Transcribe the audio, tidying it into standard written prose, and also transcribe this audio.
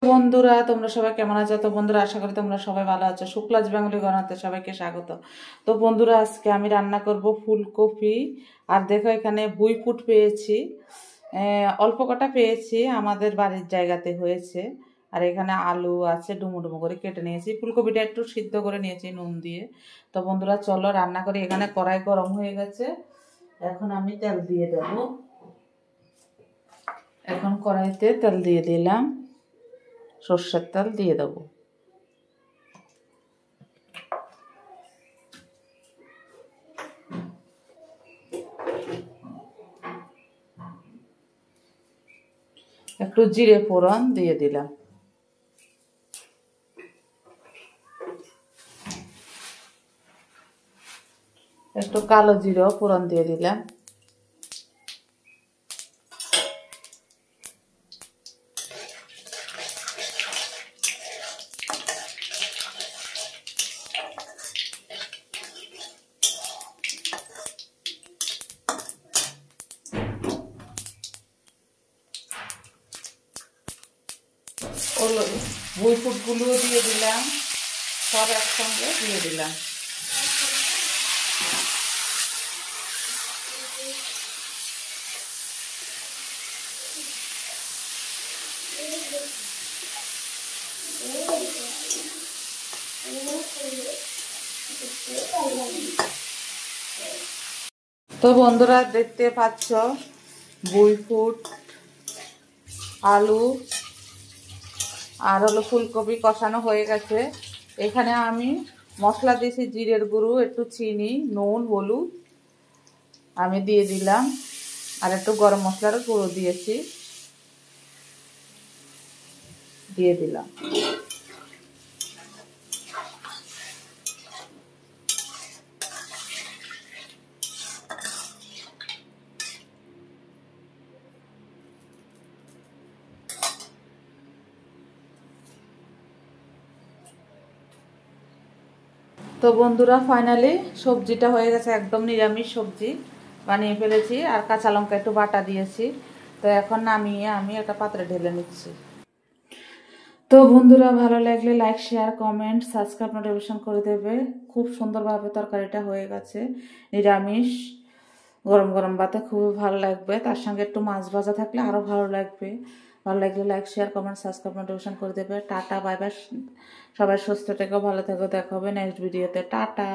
বন্ধুরা তোমরা সবাই কেমন আছো? তো বন্ধুরা আশা করি তোমরা সবাই ভালো আছো। শুক্লাজ বেঙ্গলি ঘরানাতে সবাইকে স্বাগত। তো বন্ধুরা আজকে আমি রান্না করব ফুলকপি। আর দেখো এখানে বুইফুট পেয়েছি, অল্প কটা পেয়েছি, আমাদের বাড়ির জায়গাতে হয়েছে। আর এখানে আলু আছে, ডুমো ডুমো করে কেটে নিয়েছি। ফুলকপিটা একটু সিদ্ধ করে নিয়েছি নুন দিয়ে। তো বন্ধুরা চলো রান্না করি। এখানে কড়াই গরম হয়ে গেছে, এখন আমি তেল দিয়ে দেব। এখন কড়াইতে তেল দিয়ে দিলাম, সর্ষের তেল দিয়ে দেব। একটু জিরে ফোড়ন দিয়ে দিলাম, একটু কালো জিরে ফোড়ন দিয়ে দিলাম। বুইফুটগুলো দিয়ে দিলাম, সব একসঙ্গে দিয়ে দিলাম। তো বন্ধুরা দেখতে পাচ্ছ বুইফুট, আলু আর ফুলকপি কষানো হয়ে গেছে। এখানে আমি মশলা দিয়েছি, জিরের গুঁড়ো, একটু চিনি, নুন, হলুদ আমি দিয়ে দিলাম, আর একটু গরম মশলার গুঁড়ো দিয়েছি, দিয়ে দিলাম। তো বন্ধুরা ফাইনালি সবজিটা হয়ে গেছে, একদম নিরামিষ সবজি বানিয়ে ফেলেছি। আর কাঁচা লঙ্কা একটু বাটা দিয়েছি। তো এখন নামিয়ে আমি একটা পাত্রে ঢেলে নিচ্ছি। তো বন্ধুরা ভালো লাগলে like, share, comment, subscribe, notification করে দেবে। খুব সুন্দরভাবে তরকারিটা হয়ে গেছে, নিরামিষ, গরম গরম ভাতে খুবই ভালো লাগবে। তার সঙ্গে একটু মাছ ভাজা থাকলে আরও ভালো লাগবে। ভালো লাগলে like, share, comment, subscribe, notification করে দেবে। Tata, bye bye. সবাই সুস্থ থেকো, ভালো থেকো। দেখা হবে নেক্সট ভিডিওতে। টাটা।